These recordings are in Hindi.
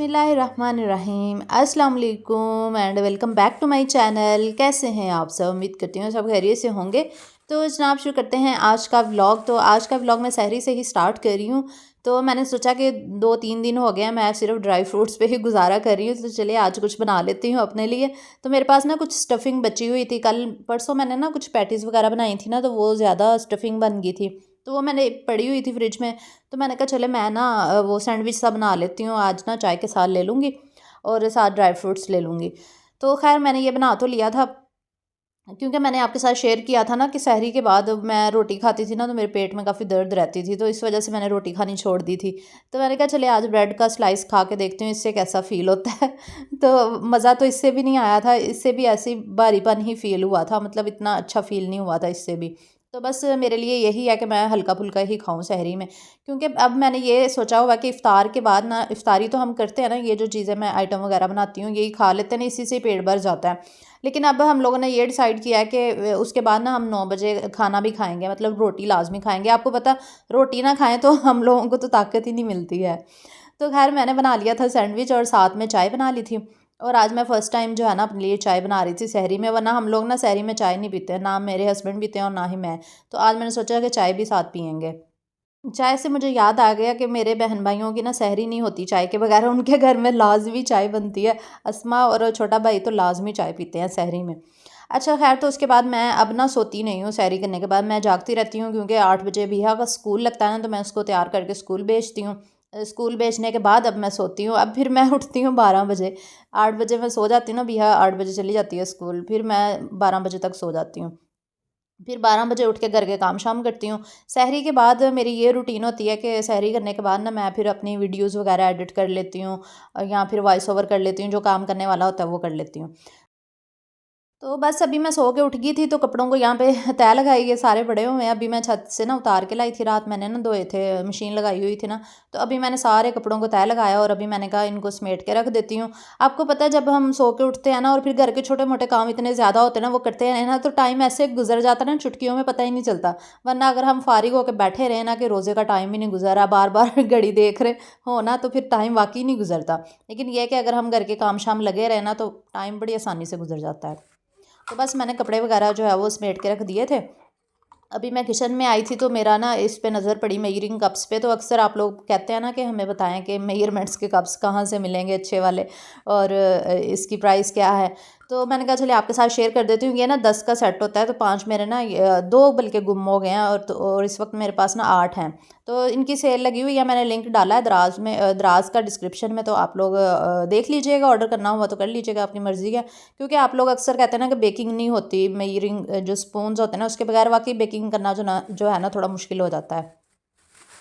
बिस्मिल्लाहिर्रहमानिर्रहीम अस्सलाम वालेकुम and welcome back to my channel. कैसे हैं आप सब? उम्मीद करती हूँ सब खैरियत से होंगे। तो जनाब शुरू करते हैं आज का व्लॉग। तो आज का व्लॉग मैं सहरी से ही स्टार्ट कर रही हूँ। तो मैंने सोचा कि 2-3 दिन हो गए हैं मैं सिर्फ ड्राई फ्रूट्स पे ही गुजारा कर रही हूँ, तो चलिए आज कुछ बना लेती हूँ अपने लिए। तो मेरे पास ना कुछ स्टफिंग बची हुई थी, कल परसों मैंने ना कुछ पैटीज़ वगैरह बनाई थी ना, तो वो ज़्यादा स्टफिंग बन गई थी, तो वो मैंने पड़ी हुई थी फ्रिज में। तो मैंने कहा चले मैं ना वो सैंडविच सा बना लेती हूँ आज ना, चाय के साथ ले लूँगी और साथ ड्राई फ्रूट्स ले लूँगी। तो खैर मैंने ये बना तो लिया था, क्योंकि मैंने आपके साथ शेयर किया था ना कि सहरी के बाद मैं रोटी खाती थी ना, तो मेरे पेट में काफ़ी दर्द रहती थी, तो इस वजह से मैंने रोटी खानी छोड़ दी थी। तो मैंने कहा चले आज ब्रेड का स्लाइस खा के देखती हूँ इससे कैसा फ़ील होता है। तो मज़ा तो इससे भी नहीं आया था, इससे भी ऐसी भारीपन ही फ़ील हुआ था, मतलब इतना अच्छा फ़ील नहीं हुआ था इससे भी। तो बस मेरे लिए यही है कि मैं हल्का फुल्का ही खाऊं सहरी में, क्योंकि अब मैंने ये सोचा हुआ कि इफ़्तार के बाद ना, इफ़्तारी तो हम करते हैं ना, ये जो चीज़ें मैं आइटम वगैरह बनाती हूँ यही खा लेते हैं ना, इसी से पेट भर जाता है। लेकिन अब हम लोगों ने ये डिसाइड किया है कि उसके बाद ना हम 9 बजे खाना भी खाएंगे, मतलब रोटी लाजमी खाएंगे। आपको पता, रोटी ना खाएं तो हम लोगों को तो ताकत ही नहीं मिलती है। तो खैर मैंने बना लिया था सैंडविच और साथ में चाय बना ली थी। और आज मैं फ़र्स्ट टाइम जो है ना अपने लिए चाय बना रही थी सहरी में, वरना हम लोग ना सहरी में चाय नहीं पीते हैं, ना मेरे हस्बैंड पीते हैं और ना ही मैं। तो आज मैंने सोचा कि चाय भी साथ पियेंगे। चाय से मुझे याद आ गया कि मेरे बहन भाइयों की ना सहरी नहीं होती चाय के बगैर, उनके घर में लाजमी चाय बनती है। अस्मा और छोटा भाई तो लाजमी चाय पीते हैं सहरी में। अच्छा खैर, तो उसके बाद मैं अब ना सोती नहीं हूँ, सहरी करने के बाद मैं जागती रहती हूँ, क्योंकि 8 बजे भैया का स्कूल लगता है ना, तो मैं उसको तैयार करके स्कूल भेजती हूँ। स्कूल भेजने के बाद अब मैं सोती हूँ, अब फिर मैं उठती हूँ 12 बजे। 8 बजे मैं सो जाती हूँ ना, भैया 8 बजे चली जाती है स्कूल, फिर मैं 12 बजे तक सो जाती हूँ। फिर 12 बजे उठ के घर के काम शाम करती हूँ। सहरी के बाद मेरी ये रूटीन होती है कि सहरी करने के बाद ना मैं फिर अपनी वीडियोज़ वगैरह एडिट कर लेती हूँ, या फिर वॉइस ओवर कर लेती हूँ, जो काम करने वाला होता है वो कर लेती हूँ। तो बस अभी मैं सो के उठ गई थी, तो कपड़ों को यहाँ पे तह लगाई है, सारे बड़े हुए हैं। अभी मैं छत से ना उतार के लाई थी, रात मैंने ना धोए थे, मशीन लगाई हुई थी ना, तो अभी मैंने सारे कपड़ों को तह लगाया और अभी मैंने कहा इनको समेट के रख देती हूँ। आपको पता है जब हम सो के उठते हैं ना और फिर घर के छोटे मोटे काम इतने ज़्यादा होते हैं ना, वो करते हैं ना, तो टाइम ऐसे गुजर जाता है ना, चुटकियों में पता ही नहीं चलता। वरना अगर हम फारिग होकर बैठे रहे ना कि रोज़े का टाइम ही नहीं गुजरा, बार बार घड़ी देख रहे हो ना, तो फिर टाइम वाकई नहीं गुजरता। लेकिन यह कि अगर हम घर के काम शाम लगे रहे ना, तो टाइम बड़ी आसानी से गुजर जाता है। तो बस मैंने कपड़े वगैरह जो है वो समेट के रख दिए थे। अभी मैं किचन में आई थी, तो मेरा ना इस पे नज़र पड़ी मेजरिंग कप्स पे। तो अक्सर आप लोग कहते हैं ना कि हमें बताएं कि मेजरमेंट्स के कप्स कहाँ से मिलेंगे अच्छे वाले, और इसकी प्राइस क्या है। तो मैंने कहा चलिए आपके साथ शेयर कर देती हूँ। ये ना 10 का सेट होता है, तो 5 मेरे ना 2 बल्कि गुम हो गए हैं, और इस वक्त मेरे पास ना 8 हैं। तो इनकी सेल लगी हुई है, मैंने लिंक डाला है दराज में, दराज का डिस्क्रिप्शन में, तो आप लोग देख लीजिएगा, ऑर्डर करना हुआ तो कर लीजिएगा, अपनी मर्ज़ी है। क्योंकि आप लोग अक्सर कहते हैं ना कि बेकिंग नहीं होती, मेजरिंग जो स्पून्स होते हैं ना उसके बगैर वाकई बेकिंग करना जो है ना थोड़ा मुश्किल हो जाता है।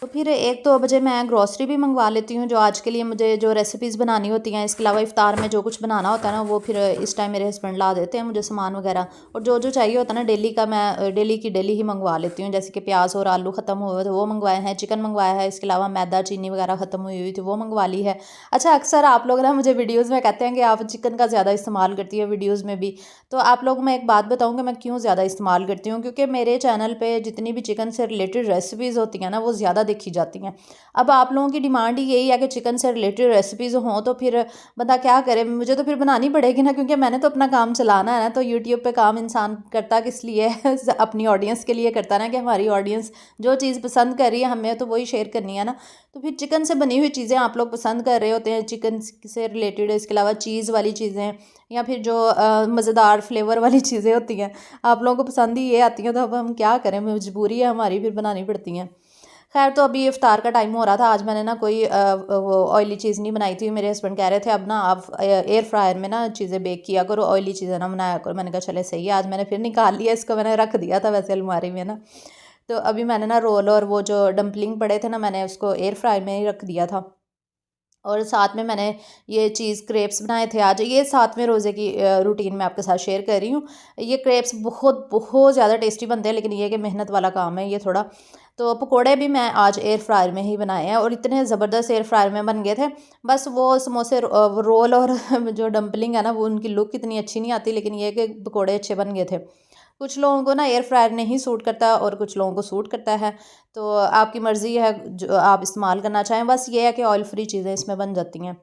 तो फिर 1-2 बजे मैं ग्रॉसरी भी मंगवा लेती हूँ, जो आज के लिए मुझे जो रेसिपीज़ बनानी होती हैं। इसके अलावा इफ्तार में जो कुछ बनाना होता है ना, वो फिर इस टाइम मेरे हस्बैंड ला देते हैं मुझे सामान वगैरह। और जो जो चाहिए होता है ना डेली का, मैं डेली की डेली ही मंगवा लेती हूँ। जैसे कि प्याज और आलू ख़त्म हुए तो वो मंगवाए हैं, चिकन मंगवाया है, इसके अलावा मैदा चीनी वगैरह ख़त्म हुई हुई थी वो मंगवा ली है। अच्छा, अक्सर आप लोग ना मुझे वीडियोज़ में कहते हैं कि आप चिकन का ज़्यादा इस्तेमाल करती है वीडियोज़ में भी। तो आप लोग, मैं एक बात बताऊँ कि मैं क्यों ज़्यादा इस्तेमाल करती हूँ, क्योंकि मेरे चैनल पे जितनी भी चिकन से रिलेटेड रेसिपीज़ होती हैं ना, वो ज़्यादा देखी जाती हैं। अब आप लोगों की डिमांड ही यही है कि चिकन से रिलेटेड रेसिपीज़ हों, तो फिर बंदा क्या करे, मुझे तो फिर बनानी पड़ेगी ना, क्योंकि मैंने तो अपना काम चलाना है ना। तो यूट्यूब पे काम इंसान करता किस लिए है? अपनी ऑडियंस के लिए करता ना, कि हमारी ऑडियंस जो चीज़ पसंद कर रही है हमें तो वही शेयर करनी है ना। तो फिर चिकन से बनी हुई चीज़ें आप लोग पसंद कर रहे होते हैं, चिकन से रिलेटेड, इसके अलावा चीज़ वाली चीज़ें, या फिर जो मज़ेदार फ्लेवर वाली चीज़ें होती हैं, आप लोगों को पसंद ही ये आती हैं। तो अब हम क्या करें, मजबूरी है हमारी, फिर बनानी पड़ती हैं। खैर, तो अभी इफ्तार का टाइम हो रहा था, आज मैंने ना कोई वो ऑयली चीज़ नहीं बनाई थी। मेरे हस्बैंड कह रहे थे अब ना आप एयर फ्रायर में ना चीज़ें बेक किया करो, ऑयली चीज़ें ना बनाया करो। मैंने कहा चले सही है, आज मैंने फिर निकाल लिया इसको, मैंने रख दिया था वैसे अलमारी में ना। तो अभी मैंने ना रोल और वो जो डम्पलिंग पड़े थे ना, मैंने उसको एयर फ्रायर में ही रख दिया था। और साथ में मैंने ये चीज़ क्रेप्स बनाए थे आज, ये 7वें रोज़े की रूटीन मैं आपके साथ शेयर कर रही हूँ। ये क्रेप्स बहुत बहुत ज़्यादा टेस्टी बनते हैं, लेकिन ये कि मेहनत वाला काम है ये थोड़ा। तो पकोड़े भी मैं आज एयर फ्रायर में ही बनाए हैं, और इतने ज़बरदस्त एयर फ्रायर में बन गए थे। बस वो समोसे वो रोल और जो डम्पलिंग है ना, वो उनकी लुक इतनी अच्छी नहीं आती, लेकिन ये कि पकोड़े अच्छे बन गए थे। कुछ लोगों को ना एयर फ्रायर नहीं सूट करता और कुछ लोगों को सूट करता है। तो आपकी मर्ज़ी है जो आप इस्तेमाल करना चाहें, बस ये है कि ऑयल फ्री चीज़ें इसमें बन जाती हैं।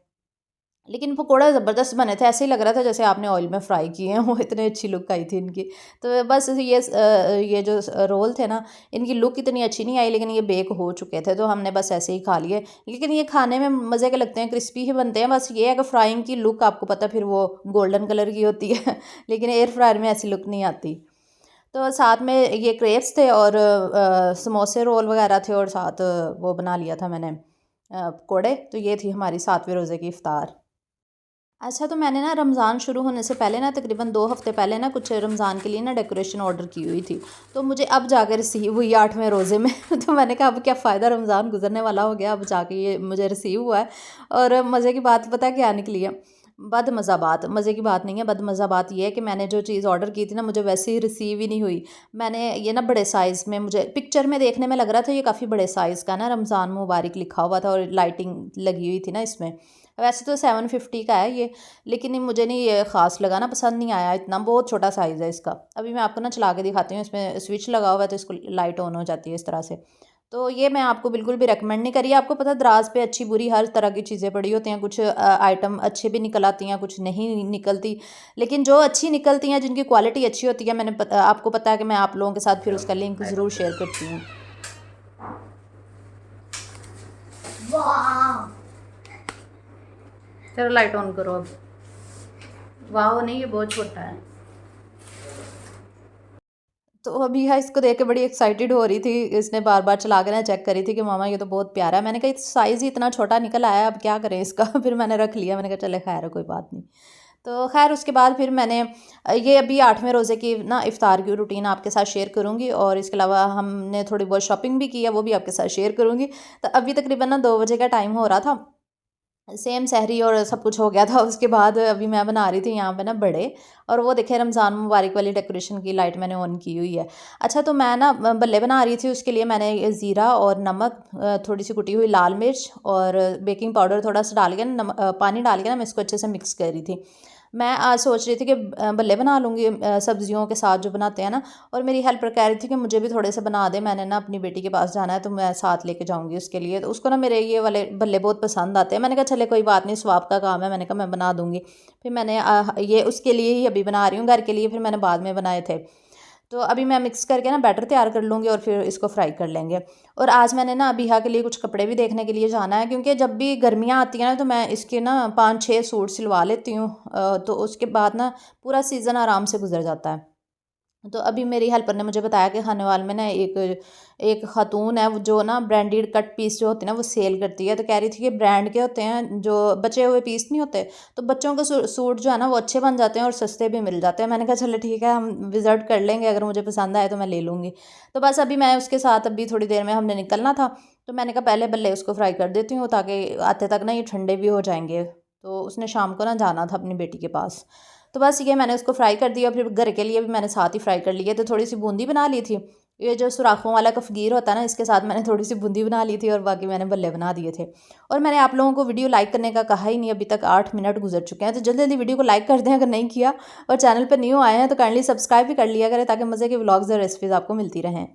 लेकिन पकोड़ा ज़बरदस्त बने थे, ऐसे ही लग रहा था जैसे आपने ऑयल में फ्राई किए हैं वो, इतनी अच्छी लुक आई थी इनकी। तो बस ये जो रोल थे ना, इनकी लुक इतनी अच्छी नहीं आई, लेकिन ये बेक हो चुके थे तो हमने बस ऐसे ही खा लिए। लेकिन ये खाने में मज़े के लगते हैं, क्रिस्पी ही बनते हैं। बस ये है कि फ्राइंग की लुक आपको पता फिर वो गोल्डन कलर की होती है लेकिन एयर फ्रायर में ऐसी लुक नहीं आती। तो साथ में ये क्रेप्स थे और समोसे रोल वगैरह थे, और साथ वो बना लिया था मैंने पकौड़े। तो ये थी हमारी 7वें रोज़े की इफ़्तार। अच्छा, तो मैंने ना रमज़ान शुरू होने से पहले ना तकरीबन 2 हफ़्ते पहले ना कुछ रमज़ान के लिए ना डेकोरेशन ऑर्डर की हुई थी। तो मुझे अब जाकर रिसीव हुई 8वें रोज़े में तो मैंने कहा अब क्या फ़ायदा, रमज़ान गुजरने वाला हो गया, अब जाके ये मुझे रिसीव हुआ है। और मज़े की बात पता है क्या निकली है? बदमज़ा बात, मज़े की बात नहीं है, बदमज़ा बात ये है कि मैंने जो चीज़ ऑर्डर की थी ना, मुझे वैसे ही रिसीव ही नहीं हुई। मैंने ये ना बड़े साइज़ में, मुझे पिक्चर में देखने में लग रहा था ये काफ़ी बड़े साइज़ का ना रमज़ान मुबारक लिखा हुआ था और लाइटिंग लगी हुई थी ना इसमें। वैसे तो 750 का है ये, लेकिन मुझे नहीं ये ख़ास लगा ना, पसंद नहीं आया इतना, बहुत छोटा साइज़ है इसका। अभी मैं आपको ना चला के दिखाती हूँ, इसमें स्विच लगा हुआ है तो इसको लाइट ऑन हो जाती है इस तरह से। तो ये मैं आपको बिल्कुल भी रिकमेंड नहीं करी। आपको पता है दराज पे अच्छी बुरी हर तरह की चीज़ें पड़ी होती हैं, कुछ आइटम अच्छे भी निकल आती हैं, कुछ नहीं निकलती। लेकिन जो अच्छी निकलती हैं, जिनकी क्वालिटी अच्छी होती है, आपको पता है कि मैं आप लोगों के साथ फिर उसका लिंक ज़रूर शेयर करती हूँ। चलो लाइट ऑन करो अब। वाह नहीं, ये बहुत छोटा है। तो अभी है, इसको देख के बड़ी एक्साइटेड हो रही थी, इसने बार बार चला के ना चेक करी थी कि मामा ये तो बहुत प्यारा है। मैंने कहा साइज़ ही इतना छोटा निकल आया, अब क्या करें इसका फिर मैंने रख लिया, मैंने कहा चले खैर है, कोई बात नहीं। तो खैर उसके बाद फिर मैंने ये अभी 8वें रोज़े की ना इफ़्तार की रूटीन आपके साथ शेयर करूँगी, और इसके अलावा हमने थोड़ी बहुत शॉपिंग भी की है, वो भी आपके साथ शेयर करूँगी। तो अभी तकरीबन ना 2 बजे का टाइम हो रहा था, सेम सहरी और सब कुछ हो गया था। उसके बाद अभी मैं बना रही थी यहाँ पे ना बड़े, और वो देखे रमज़ान मुबारक वाली डेकोरेशन की लाइट मैंने ऑन की हुई है। अच्छा, तो मैं ना बल्ले बना रही थी, उसके लिए मैंने ये ज़ीरा और नमक, थोड़ी सी कुटी हुई लाल मिर्च और बेकिंग पाउडर थोड़ा सा डाल के ना, पानी डाल के ना मैं इसको अच्छे से मिक्स कर रही थी। मैं आज सोच रही थी कि बल्ले बना लूँगी सब्जियों के साथ जो बनाते हैं ना, और मेरी हेल्पर कह रही थी कि मुझे भी थोड़े से बना दे, मैंने ना अपनी बेटी के पास जाना है तो मैं साथ लेके जाऊँगी उसके लिए। तो उसको ना मेरे ये वाले बल्ले बहुत पसंद आते हैं। मैंने कहा चले कोई बात नहीं, स्वाब का काम है, मैंने कहा मैं बना दूँगी। फिर मैंने ये उसके लिए ही अभी बना रही हूँ, घर के लिए फिर मैंने बाद में बनाए थे। तो अभी मैं मिक्स करके ना बैटर तैयार कर लूँगी और फिर इसको फ्राई कर लेंगे। और आज मैंने ना अबिहा के लिए कुछ कपड़े भी देखने के लिए जाना है, क्योंकि जब भी गर्मियाँ आती हैं ना तो मैं इसके ना 5-6 सूट सिलवा लेती हूँ। तो उसके बाद ना पूरा सीज़न आराम से गुजर जाता है। तो अभी मेरी हेल्पर ने मुझे बताया कि खानेवाल में ना एक एक खातून है, वो जो ना ब्रांडेड कट पीस जो होते हैं ना वो सेल करती है। तो कह रही थी कि ब्रांड के होते हैं, जो बचे हुए पीस नहीं होते, तो बच्चों के सूट जो है ना वो अच्छे बन जाते हैं और सस्ते भी मिल जाते हैं। मैंने कहा चलो ठीक है, हम विज़िट कर लेंगे, अगर मुझे पसंद आए तो मैं ले लूँगी। तो बस अभी मैं उसके साथ अभी थोड़ी देर में हमने निकलना था, तो मैंने कहा पहले बल्ले उसको फ्राई कर देती हूँ, ताकि आते तक ना ये ठंडे भी हो जाएंगे। तो उसने शाम को ना जाना था अपनी बेटी के पास। तो बस ये मैंने उसको फ्राई कर दिया, फिर घर के लिए भी मैंने साथ ही फ्राई कर लिया। तो थोड़ी सी बूंदी बना ली थी, ये जो सुराखों वाला कफ़गीर होता है ना, इसके साथ मैंने थोड़ी सी बूंदी बना ली थी, और बाकी मैंने बल्ले बना दिए थे। और मैंने आप लोगों को वीडियो लाइक करने का कहा ही नहीं, अभी तक 8 मिनट गुजर चुके हैं। तो जल्दी जल्दी वीडियो को लाइक कर दें अगर नहीं किया, और चैनल पर न्यू आए हैं तो काइंडली सब्सक्राइब भी कर लिया करें, ताकि मज़े के व्लॉग्स और रेसिपीज़ आपको मिलती रहें।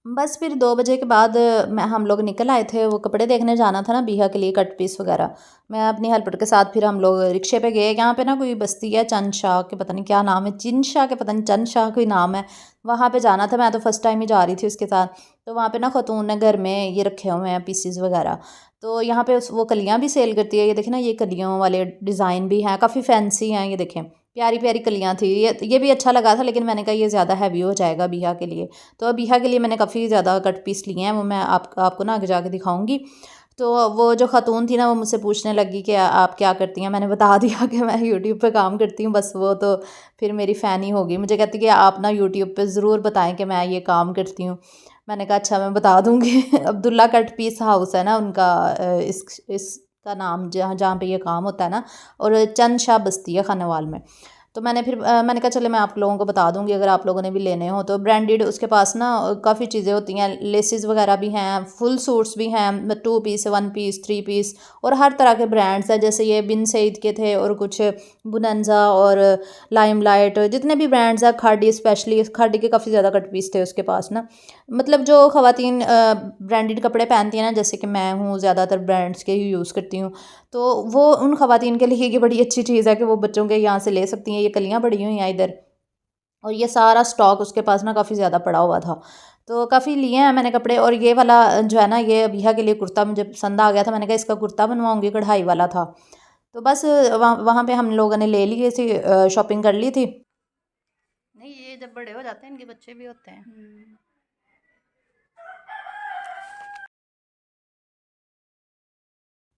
बस फिर 2 बजे के बाद मैं हम लोग निकल आए थे, वो कपड़े देखने जाना था ना बिहा के लिए, कट पीस वगैरह। मैं अपनी हेल्पर के साथ फिर हम लोग रिक्शे पे गए। यहाँ पे ना कोई बस्ती है, चंद शाह के पता नहीं क्या नाम है, चिन शाह के पता नहीं, चंद शाह कोई नाम है, वहाँ पे जाना था। मैं तो फर्स्ट टाइम ही जा रही थी उसके साथ। तो वहाँ पे ना खातून ने घर में ये रखे हुए हैं पीसीज वगैरह। तो यहाँ पे वो कलियाँ भी सेल करती है, ये देखें ना, ये कलियों वाले डिज़ाइन भी हैं, काफ़ी फैंसी हैं, ये देखें प्यारी प्यारी कलियाँ थी। ये भी अच्छा लगा था, लेकिन मैंने कहा ये ज़्यादा हैवी हो जाएगा बिहा के लिए। तो बिहा के लिए मैंने काफ़ी ज़्यादा कट पीस लिए हैं, वो मैं आपको ना आगे जाके दिखाऊंगी। तो वो जो खातून थी ना, वो मुझसे पूछने लगी कि आप क्या करती हैं। मैंने बता दिया कि मैं यूट्यूब पे काम करती हूँ। बस वो तो फिर मेरी फ़ैन ही होगी, मुझे कहती कि आप ना यूट्यूब पे ज़रूर बताएं कि मैं ये काम करती हूँ। मैंने कहा अच्छा, मैं बता दूँगी अब्दुल्ला कट पीस हाउस है ना उनका, इसका नाम, जहाँ जहाँ पे ये काम होता है ना, और चंद शाह बस्ती है खानेवाल में। तो मैंने फिर मैंने कहा चले मैं आप लोगों को बता दूंगी अगर आप लोगों ने भी लेने हो। तो ब्रांडेड उसके पास ना काफ़ी चीज़ें होती हैं, लेसेस वगैरह भी हैं, फुल सूट्स भी हैं, 2 पीस, 1 पीस, 3 पीस, और हर तरह के ब्रांड्स हैं। जैसे ये बिन सईद के थे और कुछ बुनंजा और लाइमलाइट, जितने भी ब्रांड्स हैं, खाड़ी, स्पेशली खाड़ी के काफ़ी ज़्यादा कट पीस थे उसके पास ना। मतलब जो ख़वातीन ब्रांडेड कपड़े पहनती हैं ना, जैसे कि मैं हूँ, ज़्यादातर ब्रांड्स के ही यूज़ करती हूँ, तो वो उन ख़वातीन के लिए ये बड़ी अच्छी चीज़ है कि वो बच्चों के यहाँ से ले सकती हैं। ये कलियाँ पड़ी हुई हैं इधर, और ये सारा स्टॉक उसके पास ना काफ़ी ज़्यादा पड़ा हुआ था। तो काफ़ी लिए हैं मैंने कपड़े। और ये वाला जो है ना, ये अबिया के लिए कुर्ता मुझे पसंद आ गया था, मैंने कहा इसका कुर्ता बनवाऊँगी, कढ़ाई वाला था। तो बस वहाँ वहाँ पे हम लोगों ने ले लिए थी, शॉपिंग कर ली थी। नहीं, ये जब बड़े हो जाते हैं इनके बच्चे भी होते हैं।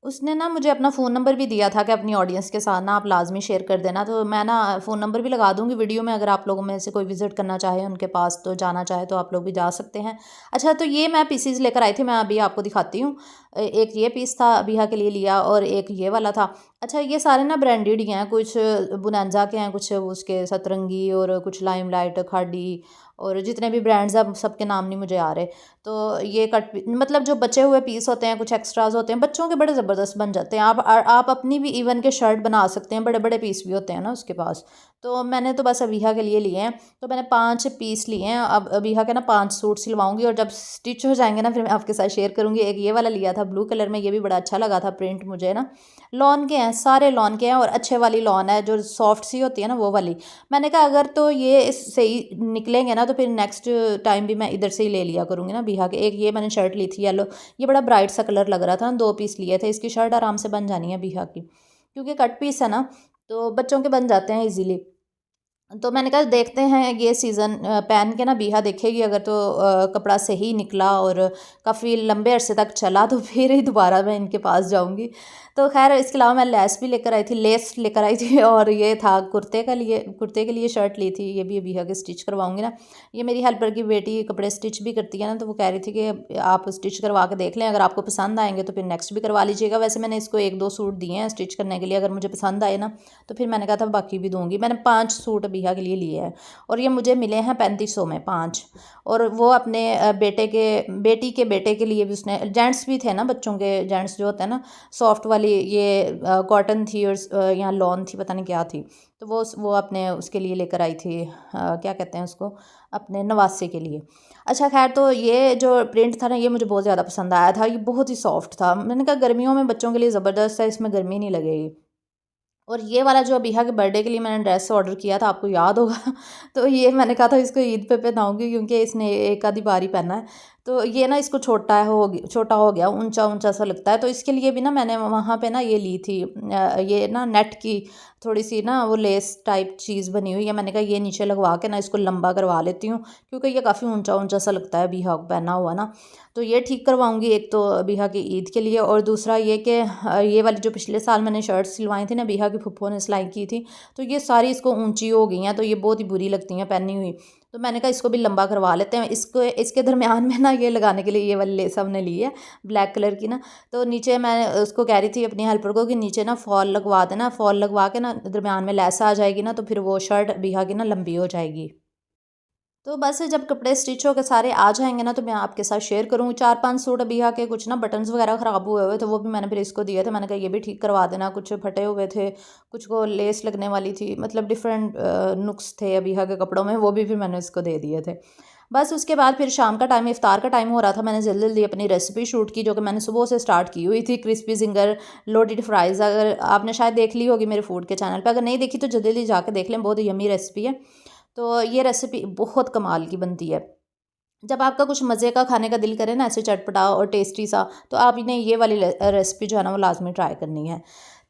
उसने ना मुझे अपना फ़ोन नंबर भी दिया था कि अपनी ऑडियंस के साथ ना आप लाज़मी शेयर कर देना। तो मैं ना फ़ोन नंबर भी लगा दूँगी वीडियो में, अगर आप लोगों में से कोई विज़िट करना चाहे उनके पास, तो जाना चाहे तो आप लोग भी जा सकते हैं। अच्छा, तो ये मैं पीसेस लेकर आई थी, मैं अभी आपको दिखाती हूँ। एक ये पीस था अबिया के लिए लिया, और एक ये वाला था। अच्छा, ये सारे ना ब्रांडेड ही हैं, कुछ बुनंजा के हैं, कुछ उसके सतरंगी, और कुछ लाइमलाइट, खाड़ी, और जितने भी ब्रांड्स हैं सबके नाम नहीं मुझे आ रहे। तो ये मतलब जो बचे हुए पीस होते हैं, कुछ एक्स्ट्राज होते हैं, बच्चों के बड़े ज़बरदस्त बन जाते हैं। आप अपनी भी इवन के शर्ट बना सकते हैं, बड़े बड़े पीस भी होते हैं ना उसके पास। तो मैंने तो बस अबिहा के लिए लिए हैं, तो मैंने 5 पीस लिए हैं। अब अबिहा के ना 5 सूट सिलवाऊंगी, और जब स्टिच हो जाएंगे ना फिर मैं आपके साथ शेयर करूँगी। एक ये वाला लिया था ब्लू कलर में, ये भी बड़ा अच्छा लगा था प्रिंट मुझे ना। लॉन के हैं, सारे लॉन के हैं, और अच्छे वाली लॉन है जो सॉफ्ट सी होती है ना, वो वाली। मैंने कहा अगर तो ये सही निकलेंगे ना, तो फिर नेक्स्ट टाइम भी मैं इधर से ही ले लिया करूँगी ना बिहा के। एक ये मैंने शर्ट ली थी येलो, ये बड़ा ब्राइट सा कलर लग रहा था, 2 पीस लिए थे। इसकी शर्ट आराम से बन जानी है बिहा की, क्योंकि कट पीस है ना, तो बच्चों के बन जाते हैं इजीली। तो मैंने कहा देखते हैं ये सीज़न पहन के ना बिहा देखेगी, अगर तो कपड़ा सही निकला और काफ़ी लंबे अरसे तक चला, तो फिर ही दोबारा मैं इनके पास जाऊंगी। तो खैर, इसके अलावा मैं लेस भी लेकर आई थी, लेस लेकर आई थी, और ये था कुर्ते के लिए शर्ट ली थी, ये भी बिहा के स्टिच करवाऊंगी ना। ये मेरी हेल्पर की बेटी कपड़े स्टिच भी करती है ना, तो वो कह रही थी कि आप स्टिच करवा के देख लें, अगर आपको पसंद आएंगे तो फिर नेक्स्ट भी करवा लीजिएगा। वैसे मैंने इसको 1-2 सूट दिए हैं स्टिच करने के लिए, अगर मुझे पसंद आए ना तो फिर मैंने कहा था बाकी भी दूंगी। मैंने 5 सूट बिहा के लिए लिए हैं, और ये मुझे मिले हैं 3500 में 5। और वो अपने बेटी के बेटे के लिए भी उसने, जेंट्स भी थे ना, बच्चों के जेंट्स जो होते हैं ना, सॉफ्ट वाली, ये कॉटन थी, और यहाँ लॉन थी, पता नहीं क्या थी। तो वो अपने उसके लिए लेकर आई थी, क्या कहते हैं उसको, अपने नवासे के लिए। अच्छा खैर, तो ये जो प्रिंट था ना, ये मुझे बहुत ज़्यादा पसंद आया था, ये बहुत ही सॉफ्ट था। मैंने कहा गर्मियों में बच्चों के लिए ज़बरदस्त है, इसमें गर्मी नहीं लगेगी। और ये वाला जो अबिहा के बर्थडे के लिए मैंने ड्रेस ऑर्डर किया था, आपको याद होगा तो ये मैंने कहा था इसको ईद पे पहनाऊंगी, क्योंकि इसने एक आधी बार ही पहना है। तो ये ना इसको छोटा हो गया, ऊंचा ऊंचा सा लगता है। तो इसके लिए भी ना मैंने वहाँ पे ना ये ली थी, ये ना नेट की थोड़ी सी ना वो लेस टाइप चीज़ बनी हुई है। मैंने कहा ये नीचे लगवा के ना इसको लंबा करवा लेती हूँ, क्योंकि ये काफ़ी ऊंचा ऊंचा सा लगता है अबिहा को पहना हुआ ना। तो ये ठीक करवाऊंगी, एक तो अबिहा की ईद के लिए, और दूसरा ये कि ये वाली जो पिछले साल मैंने शर्ट सिलवाई थी ना, अबिहा की फुप्पो ने सिलाई की थी, तो ये सारी इसको ऊंची हो गई हैं, तो ये बहुत ही बुरी लगती हैं पहनी हुई। तो मैंने कहा इसको भी लंबा करवा लेते हैं। इसके दरमियान में ना ये लगाने के लिए ये वाली लेस हमने ली है, ब्लैक कलर की ना। तो नीचे मैं उसको कह रही थी अपनी हेल्पर को कि नीचे ना फॉल लगवा देना, फॉल लगवा के ना दरमियान में लेस आ जाएगी ना, तो फिर वो शर्ट अबिहा की ना लंबी हो जाएगी। तो बस जब कपड़े स्टिच होकर सारे आ जाएंगे ना, तो मैं आपके साथ शेयर करूँगी। 4-5 सूट अबिहा के, कुछ ना बटन्स वगैरह ख़राब हुए हुए थे, वो भी मैंने फिर इसको दिए थे। मैंने कहा ये भी ठीक करवा देना। कुछ फटे हुए थे, कुछ को लेस लगने वाली थी, मतलब डिफरेंट नुक्स थे अबिहा के कपड़ों में, वो भी फिर मैंने इसको दे दिए थे। बस उसके बाद फिर शाम का टाइम, इफ्तार का टाइम हो रहा था। मैंने जल्दी जल्दी अपनी रेसिपी शूट की, जो कि मैंने सुबह से स्टार्ट की हुई थी, क्रिस्पी जिंगर लोडेड फ्राइज़। अगर आपने शायद देख ली होगी मेरे फूड के चैनल पे, अगर नहीं देखी तो जल्दी जल्दी जाके देख लें, बहुत ही यमी रेसिपी है। तो ये रेसिपी बहुत कमाल की बनती है। जब आपका कुछ मज़े का खाने का दिल करे ना, ऐसे चटपटा और टेस्टी सा, तो आपने ये वाली रेसिपी जो है ना वो लाजमी ट्राई करनी है।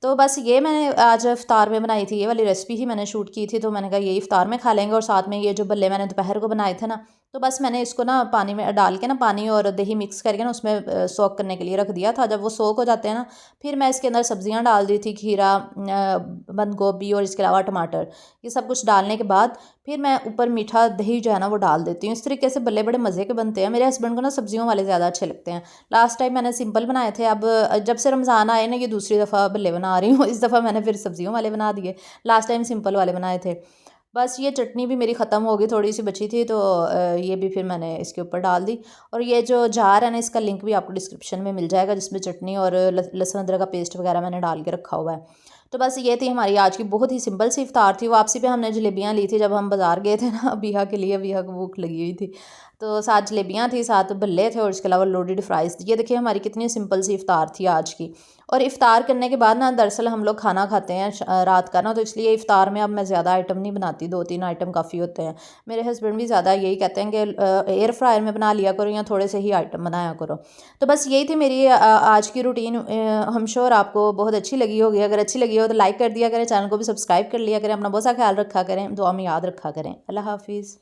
तो बस ये मैंने आज इफ्तार में बनाई थी, ये वाली रेसिपी ही मैंने शूट की थी। तो मैंने कहा ये इफ्तार में खा लेंगे, और साथ में ये जो बल्ले मैंने दोपहर को बनाए थे ना, तो बस मैंने इसको ना पानी में डाल के ना, पानी और दही मिक्स करके ना उसमें सोक करने के लिए रख दिया था। जब वो सोक हो जाते हैं ना, फिर मैं इसके अंदर सब्जियां डाल दी थी, खीरा, बंद गोभी और इसके अलावा टमाटर। ये सब कुछ डालने के बाद फिर मैं ऊपर मीठा दही जो है ना वो डाल देती हूँ। इस तरीके से बल्ले बड़े मज़े के बनते हैं। मेरे हस्बैंड को ना सब्जियों वाले ज़्यादा अच्छे लगते हैं। लास्ट टाइम मैंने सिंपल बनाए थे, अब जब से रमज़ान आए ना, ये दूसरी दफ़ा बल्ले बना रही हूँ। इस दफ़ा मैंने फिर सब्जियों वाले बना दिए, लास्ट टाइम सिंपल वाले बनाए थे। बस ये चटनी भी मेरी ख़त्म हो गई, थोड़ी सी बची थी, तो ये भी फिर मैंने इसके ऊपर डाल दी। और ये जो जार है ना, इसका लिंक भी आपको डिस्क्रिप्शन में मिल जाएगा, जिसमें चटनी और लहसुन अदरक का पेस्ट वगैरह मैंने डाल के रखा हुआ है। तो बस ये थी हमारी आज की बहुत ही सिंपल सी इफ्तार थी। वापसी पे हमने जलेबियाँ ली थी जब हम बाज़ार गए थे ना, बिहा के लिए, बिहा को भूख लगी हुई थी, तो साथ जलेबियाँ थी, साथ भल्ले थे और इसके अलावा लोडेड फ्राइज़। ये देखिए हमारी कितनी सिंपल सी इफ्तार थी आज की। और इफ्तार करने के बाद ना, दरअसल हम लोग खाना खाते हैं रात का ना, तो इसलिए इफ्तार में अब मैं ज़्यादा आइटम नहीं बनाती, 2-3 आइटम काफ़ी होते हैं। मेरे हस्बैंड भी ज़्यादा यही कहते हैं कि एयर फ्रायर में बना लिया करो या थोड़े से ही आइटम बनाया करो। तो बस यही थी मेरी आज की रूटीन। हम श्योर आपको बहुत अच्छी लगी होगी। अगर अच्छी लगी हो तो लाइक कर दिया करें, चैनल को भी सब्सक्राइब कर लिया करें, अपना बहुत सा ख्याल रखा करें, दुआ में याद रखा करें। अल्लाह हाफिज़।